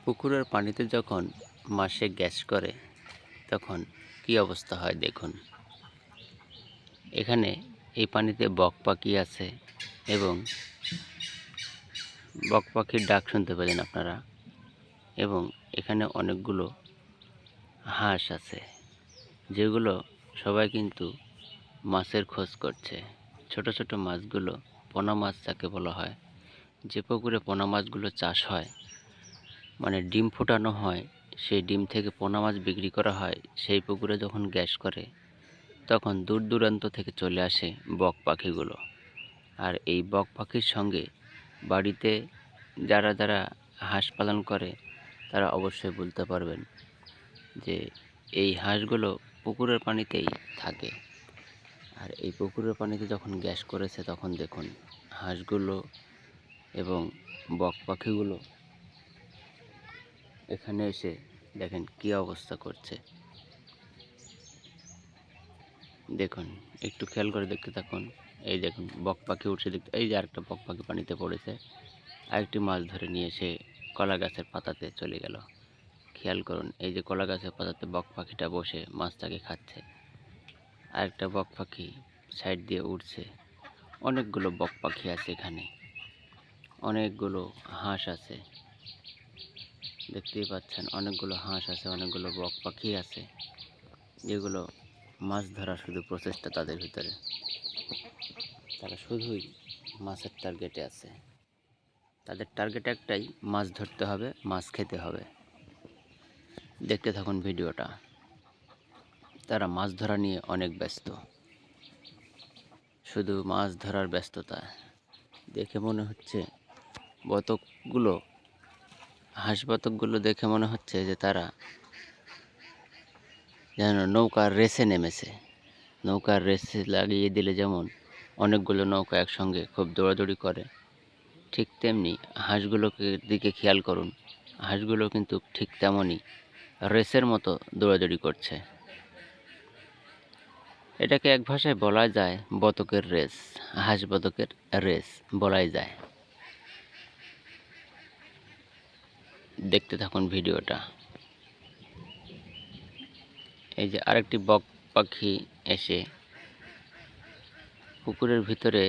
পুকুরের পানিতে যখন মাছে গ্যাস করে তখন কী অবস্থা হয় দেখুন। এখানে এই পানিতে বক পাখি আছে এবং বক পাখির ডাক শুনতে পেলেন আপনারা, এবং এখানে অনেকগুলো হাঁস আছে যেগুলো সবাই কিন্তু মাছের খোঁজ করছে। ছোট ছোট মাছগুলো পোনা মাছ যাকে বলা হয়, যে পুকুরে পোনা মাছগুলো চাষ হয়, মানে ডিম ফোটানো হয়, সেই ডিম থেকে পোনা মাছ বিক্রি করা হয়, সেই পুকুরে যখন গ্যাস করে তখন দূর দূরান্ত থেকে চলে আসে বক পাখিগুলো। আর এই বক পাখির সঙ্গে বাড়িতে যারা যারা হাঁস পালন করে তারা অবশ্যই বলতে পারবেন যে এই হাঁসগুলো পুকুরের পানিতেই থাকে। আর এই পুকুরের পানিতে যখন গ্যাস করেছে তখন দেখুন হাঁসগুলো এবং বক পাখিগুলো এখানে এসে দেখেন কী অবস্থা করছে। দেখুন, একটু খেয়াল করে দেখতে থাকুন। এই দেখুন বক পাখি উঠছে, দেখতে এই যে আরেকটা বক পাখি পানিতে পড়েছে, আরেকটি মাছ ধরে নিয়ে এসে কলা গাছের পাতাতে চলে গেল। খেয়াল করুন, এই যে কলা গাছের পাতাতে বক পাখিটা বসে মাছটাকে খাচ্ছে, আরেকটা বক পাখি সাইড দিয়ে উঠছে। অনেকগুলো বক পাখি আছে এখানে, অনেকগুলো হাঁস আছে, দেখতেই পাচ্ছেন অনেকগুলো হাঁস আছে, অনেকগুলো বক পাখি আছে, যেগুলো মাছ ধরার শুধু প্রচেষ্টা তাদের ভিতরে। তারা শুধুই মাছের টার্গেটে আছে। তাদের টার্গেট একটাই, মাছ ধরতে হবে, মাছ খেতে হবে। দেখতে থাকুন ভিডিওটা। তারা মাছ ধরা নিয়ে অনেক ব্যস্ত, শুধু মাছ ধরার ব্যস্ততা। দেখে মনে হচ্ছে বতকগুলো, হাঁস বতকগুলো দেখে মনে হচ্ছে যে তারা যেন নৌকার রেসে নেমেছে। নৌকার রেসে লাগিয়ে দিলে যেমন অনেকগুলো নৌকা একসঙ্গে খুব দৌড়াদৌড়ি করে, ঠিক তেমনি হাঁসগুলোকে দিকে খেয়াল করুন। হাঁসগুলো কিন্তু ঠিক তেমনই রেসের মতো দৌড়াদৌড়ি করছে। এটাকে এক ভাষায় বলা যায় বতকের রেস, হাঁস বতকের রেস বলাই যায়। দেখতে থাকুন ভিডিওটা। এই যে আরেকটি বক পাখি এসে পুকুরের ভিতরে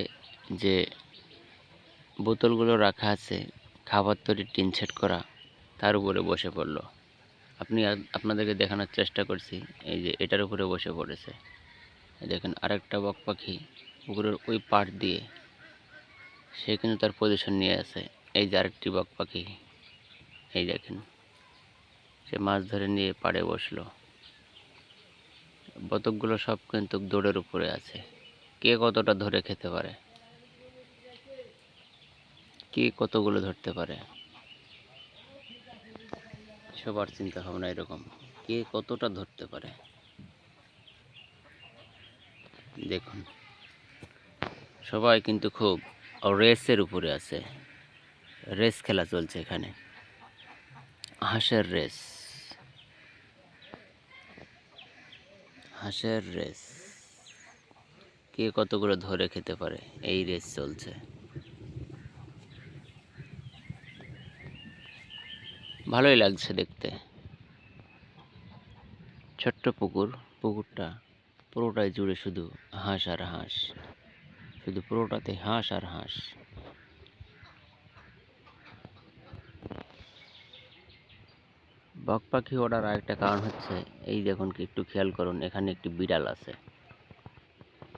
যে বোতলগুলো রাখা আছে, খাবার তৈরির টিন সেট করা, তার উপরে বসে পড়ল। আপনাদেরকে দেখানোর চেষ্টা করছি, এই যে এটার উপরে বসে পড়েছে। দেখেন আরেকটা বক পাখি পুকুরের ওই পাড় দিয়ে সে কিন্তু তার পজিশন নিয়ে আছে। এই যে আরেকটি বক পাখি, এই দেখেন সে মাছ ধরে নিয়ে পাড়ে বসলো। বতকগুলো সব কিন্তু দৌড়ের উপরে আছে। কে কতটা ধরে খেতে পারে, কে কতগুলো ধরতে পারে, সবার চিন্তা ভাবনা এরকম, কে কতটা ধরতে পারে। দেখুন সবাই কিন্তু খুব রেসের উপরে আছে, রেস খেলা চলছে এখানে, হাঁসের রেস, হাঁসের রেস, কে কতগুলো ধরে খেতে পারে, এই রেস চলছে। ভালোই লাগছে দেখতে। ছোট্ট পুকুর, পুকুরটা পুরোটাই জুড়ে শুধু হাঁস আর হাঁস, শুধু পুরোটাতে হাঁস আর হাঁস। বক পাখি ওঠার আরেকটা কারণ হচ্ছে, এই দেখুন কি একটু খেয়াল করুন, এখানে একটি বিড়াল আছে।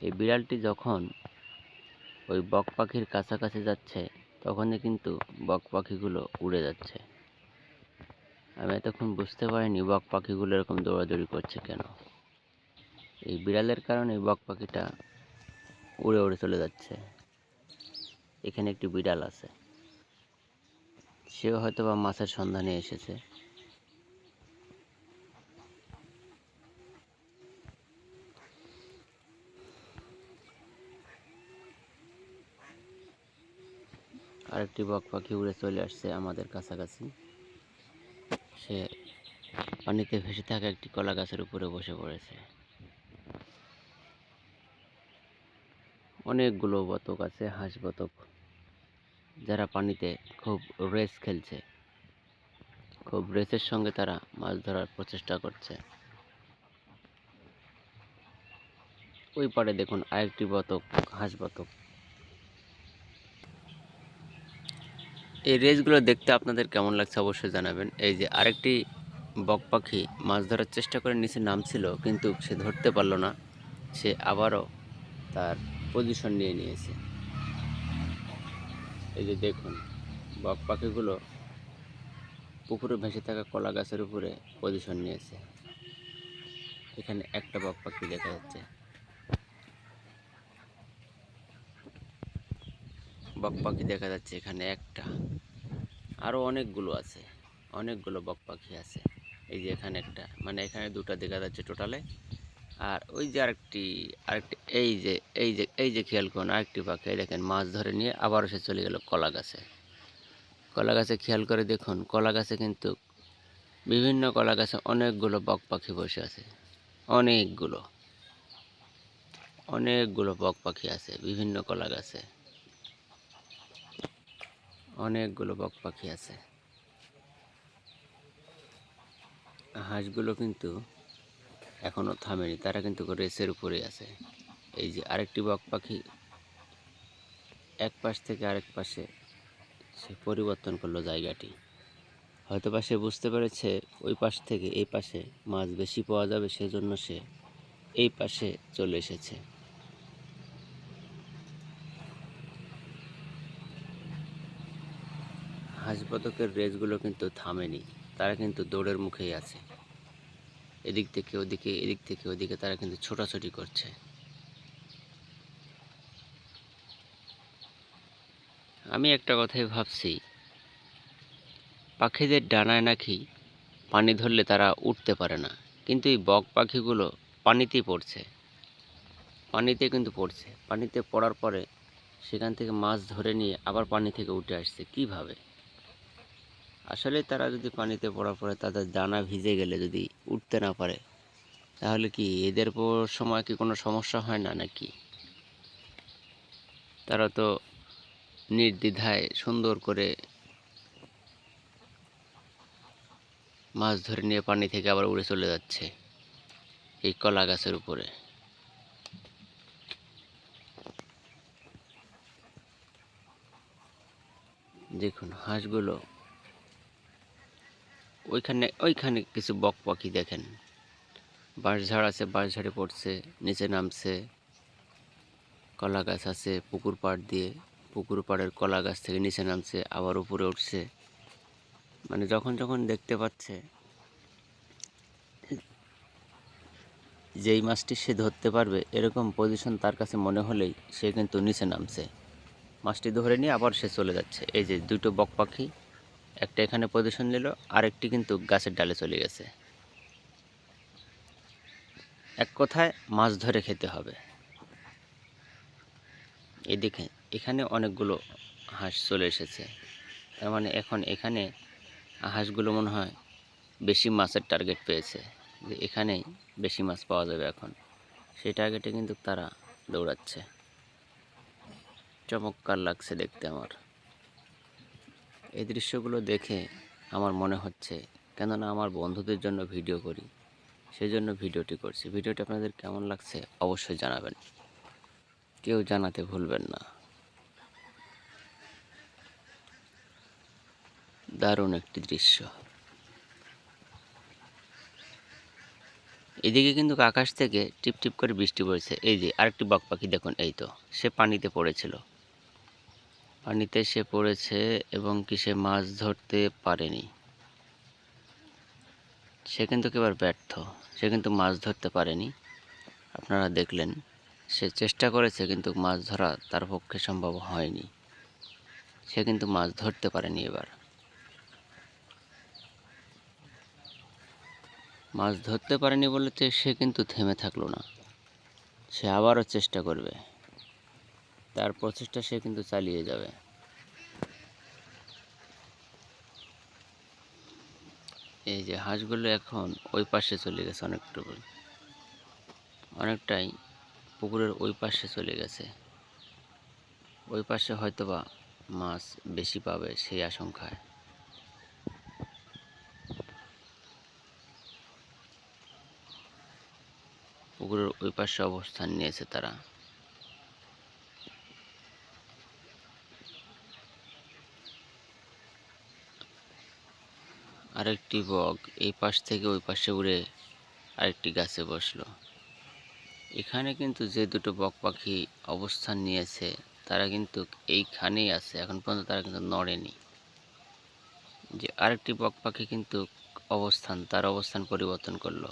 এই বিড়ালটি যখন ওই বক পাখির কাছাকাছি যাচ্ছে তখনই কিন্তু বক পাখিগুলো উড়ে যাচ্ছে। আমি এতক্ষণ বুঝতে পারিনি বক পাখিগুলো এরকম দৌড়াদৌড়ি করছে কেন। এই বিড়ালের কারণে বক পাখিটা উড়ে উড়ে চলে যাচ্ছে। এখানে একটি বিড়াল আছে, সেও হয়তো বা মাছের সন্ধানে এসেছে। আরেকটি বক পাখি উড়ে চলে আসছে আমাদের কাছাকাছি। সে পানিতে ভেসে থাকা একটি কলা গাছের উপরে বসে পড়েছে। অনেকগুলো বতক আছে, হাঁস বতক, যারা পানিতে খুব রেস খেলছে। খুব রেসের সঙ্গে তারা মাছ ধরার প্রচেষ্টা করছে। ওই পাড়ে দেখুন আরেকটি বতক, হাঁস বতক। এই রেসগুলো দেখতে আপনাদের কেমন লাগছে অবশ্যই জানাবেন। এই যে আরেকটি বক পাখি মাছ ধরার চেষ্টা করে নিচে নামছিল, কিন্তু সে ধরতে পারলো না। সে আবারও তার পজিশন নিয়ে নিয়েছে। এই যে দেখুন বক পাখিগুলো পুকুরে ভেসে থাকা কলা গাছের উপরে পজিশন নিয়েছে। এখানে একটা বক পাখি দেখা যাচ্ছে। বক পাখি দেখা যাচ্ছে এখানে একটা, আরও অনেকগুলো আছে, অনেকগুলো বক পাখি আছে। এই যে এখানে একটা, মানে এখানে দুটো দেখা যাচ্ছে টোটালে। আর ওই যে আরেকটি, এই যে খেয়াল করুন আরেকটি পাখি, দেখেন মাছ ধরে নিয়ে আবারও সে চলে গেল কলা গাছে। কলা গাছে খেয়াল করে দেখুন, কলা গাছে কিন্তু বিভিন্ন কলা গাছে অনেকগুলো বক পাখি বসে আছে। অনেকগুলো অনেকগুলো বক পাখি আছে বিভিন্ন কলা গাছে, অনেকগুলো বক পাখি আছে। হাঁসগুলো কিন্তু এখনও থামেনি, তারা কিন্তু রেসের উপরেই আছে। এই যে আরেকটি বক পাখি এক পাশ থেকে আরেক পাশে সে পরিবর্তন করলো জায়গাটি। হয়তোবা সে বুঝতে পেরেছে ওই পাশ থেকে এই পাশে মাছ বেশি পাওয়া যাবে, সেজন্য সে এই পাশে চলে এসেছে। হাঁস বতকের রেসগুলো কিন্তু থামেনি, তারা কিন্তু দৌড়ের মুখেই আছে। এদিক থেকে ওদিকে, এদিক থেকে ওদিকে তারা কিন্তু ছোটাছুটি করছে। আমি একটা কথাই ভাবছি, পাখিদের ডানায় নাকি পানি ধরলে তারা উঠতে পারে না, কিন্তু এই বক পাখিগুলো পানিতেই পড়ছে, পানিতে কিন্তু পড়ছে। পানিতে পড়ার পরে সেখান থেকে মাছ ধরে নিয়ে আবার পানি থেকে উঠে আসছে কিভাবে? আসলে তারা যদি পানিতে পড়ার পরে তাদের ডানা ভিজে গেলে যদি উঠতে না পারে, তাহলে কি এদের সময় কি কোনো সমস্যা হয় না নাকি? তারা তো নির্দ্বিধায় সুন্দর করে মাছ ধরে নিয়ে পানি থেকে আবার উড়ে চলে যাচ্ছে এই কলা গাছের উপরে। দেখুন হাঁসগুলো ওইখানে কিছু বক পাখি দেখেন, বাঁশঝাড় আছে, বাঁশঝাড়ে পড়ছে, নিচে নামছে। কলা গাছ আছে পুকুর পাড় দিয়ে, পুকুর পাড়ের কলা গাছ থেকে নিচে নামছে, আবার উপরে উঠছে। মানে যখন যখন দেখতে পাচ্ছে যেই মাছটি সে ধরতে পারবে এরকম পজিশন তার কাছে মনে হলেই সে কিন্তু নিচে নামছে, মাছটি ধরে নিয়ে আবার সে চলে যাচ্ছে। এই যে দুটো বক পাখি, একটা এখানে পজিশন নিল, আরেকটি কিন্তু গাছের ডালে চলে গেছে। এক কথায় মাছ ধরে খেতে হবে। এদিকে এখানে অনেকগুলো হাঁস চলে এসেছে, তার মানে এখন এখানে হাঁসগুলো মনে হয় বেশি মাছের টার্গেট পেয়েছে, যে এখানেই বেশি মাছ পাওয়া যাবে এখন, সেই টার্গেটে কিন্তু তারা দৌড়াচ্ছে। চমৎকার লাগছে দেখতে আমার এই দৃশ্যগুলো দেখে। আমার মনে হচ্ছে, কেননা আমার বন্ধুদের জন্য ভিডিও করি, সেই জন্য ভিডিওটি করছি। ভিডিওটি আপনাদের কেমন লাগছে অবশ্যই জানাবেন, কেউ জানাতে ভুলবেন না। দারুণ একটি দৃশ্য। এদিকে কিন্তু আকাশ থেকে টিপ টিপ করে বৃষ্টি পড়েছে। এই যে আরেকটি বক পাখি দেখুন, এই তো সে পানিতে পড়েছিল, পানিতে সে পড়েছে এবং কি সে মাছ ধরতে পারেনি। সে কিন্তু এবার ব্যর্থ, সে কিন্তু মাছ ধরতে পারেনি। আপনারা দেখলেন সে চেষ্টা করেছে, কিন্তু মাছ ধরা তার পক্ষে সম্ভব হয়নি। সে কিন্তু মাছ ধরতে পারেনি। এবার মাছ ধরতে পারেনি বলেতে সে কিন্তু থেমে থাকলো না, সে আবারও চেষ্টা করবে, তার প্রচেষ্টা সে কিন্তু চালিয়ে যাবে। এই যে হাঁসগুলো এখন ওই পাশে চলে গেছে, অনেকটাই পুকুরের ওই পাশে চলে গেছে। ওই পাশে হয়তোবা মাছ বেশি পাবে সেই আশঙ্কায়। পুকুরের ওই পাশে অবস্থান নিয়েছে তারা। আরেকটি বক এই পাশ থেকে ওই পাশে উড়ে আরেকটি গাছে বসলো। এখানে কিন্তু যে দুটো বক পাখি অবস্থান নিয়েছে তারা কিন্তু এইখানেই আছে, এখন পর্যন্ত তারা কিন্তু নড়েনি। যে আরেকটি বক পাখি কিন্তু তার অবস্থান পরিবর্তন করলো।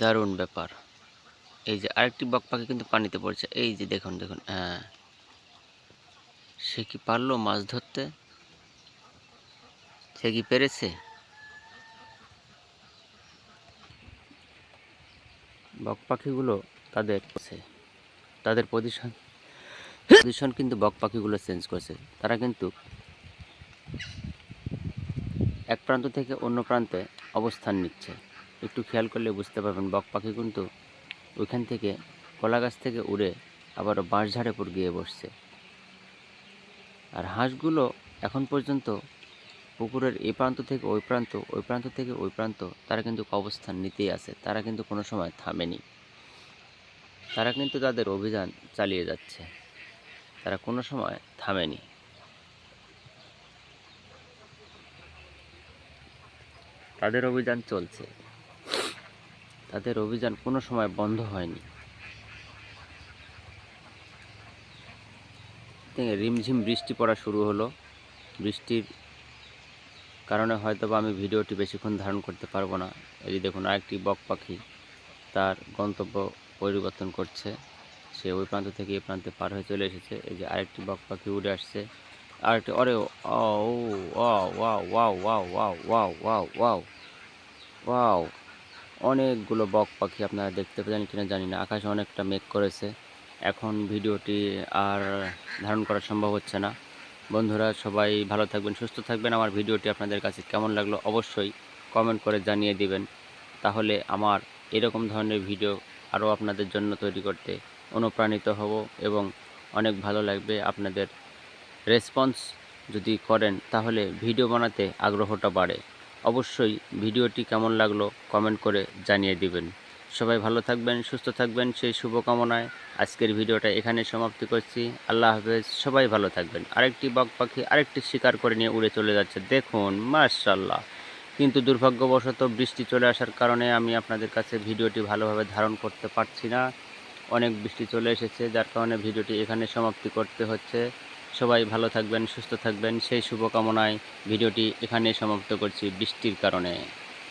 দারুণ ব্যাপার। এই যে আরেকটি বক পাখি কিন্তু পানিতে পড়ছে, এই যে দেখুন দেখুন, হ্যাঁ, সে কি পারলো মাছ ধরতে? সে কি পেরেছে? বক পাখিগুলো তাদের পজিশন কিন্তু বক পাখিগুলো চেঞ্জ করছে। তারা কিন্তু এক প্রান্ত থেকে অন্য প্রান্তে অবস্থান নিচ্ছে। একটু খেয়াল করলে বুঝতে পারবেন বক পাখি কিন্তু ওইখান থেকে কলা গাছ থেকে উড়ে আবারও বাঁশঝাড়ে উপর গিয়ে বসছে। আর হাঁসগুলো এখন পর্যন্ত পুকুরের এই প্রান্ত থেকে ওই প্রান্ত, ওই প্রান্ত থেকে ওই প্রান্ত তারা কিন্তু অবস্থান নিতেই আছে। তারা কিন্তু কোনো সময় থামেনি। তারা কিন্তু তাদের অভিযান চালিয়ে যাচ্ছে। তারা কোনো সময় থামেনি। তাদের অভিযান চলছে। তাদের অভিযান কোনো সময় বন্ধ হয়নি। রিমঝিম বৃষ্টি পড়া শুরু হলো। বৃষ্টির কারণে হয়তোবা আমি ভিডিওটি বেশিক্ষণ ধারণ করতে পারবো না। এই দেখুন আরেকটি বক পাখি তার গন্তব্য পরিবর্তন করছে। সে ওই প্রান্ত থেকে এই প্রান্তে পার হয়ে চলে এসেছে। এই যে আরেকটি বক পাখি উড়ে আসছে। আরেকটি, অরে wow wow wow wow wow wow wow wow wow wow, অনেকগুলো বক পাখি আপনারা দেখতে পেলেন কিনা জানি না। আকাশে অনেকটা মেঘ করেছে। এখন ভিডিওটি আর ধারণ করা সম্ভব হচ্ছে না। বন্ধুরা সবাই ভালো থাকবেন, সুস্থ থাকবেন। আমার ভিডিওটি আপনাদের কাছে কেমন লাগলো অবশ্যই কমেন্ট করে জানিয়ে দিবেন। তাহলে আমার এরকম ধরনের ভিডিও আরও আপনাদের জন্য তৈরি করতে অনুপ্রাণিত হব এবং অনেক ভালো লাগবে। আপনাদের রেসপন্স যদি করেন তাহলে ভিডিও বানাতে আগ্রহটা বাড়ে। অবশ্যই ভিডিওটি কেমন লাগলো কমেন্ট করে জানিয়ে দিবেন। সবাই ভালো থাকবেন, সুস্থ থাকবেন সেই শুভকামনায় আজকের ভিডিওটা এখানে সমাপ্তি করছি। আল্লাহ হাফেজ, সবাই ভালো থাকবেন। আরেকটি বক পাখি আরেকটি শিকার করে নিয়ে উড়ে চলে যাচ্ছে, দেখুন মাশাআল্লাহ। কিন্তু দুর্ভাগ্যবশত বৃষ্টি চলে আসার কারণে আমি আপনাদের কাছে ভিডিওটি ভালোভাবে ধারণ করতে পারছি না। অনেক বৃষ্টি চলে এসেছে, যার কারণে ভিডিওটি এখানে সমাপ্তি করতে হচ্ছে। সবাই ভালো থাকবেন, সুস্থ থাকবেন সেই শুভকামনায় ভিডিওটি এখানে সমাপ্ত করছি বৃষ্টির কারণে।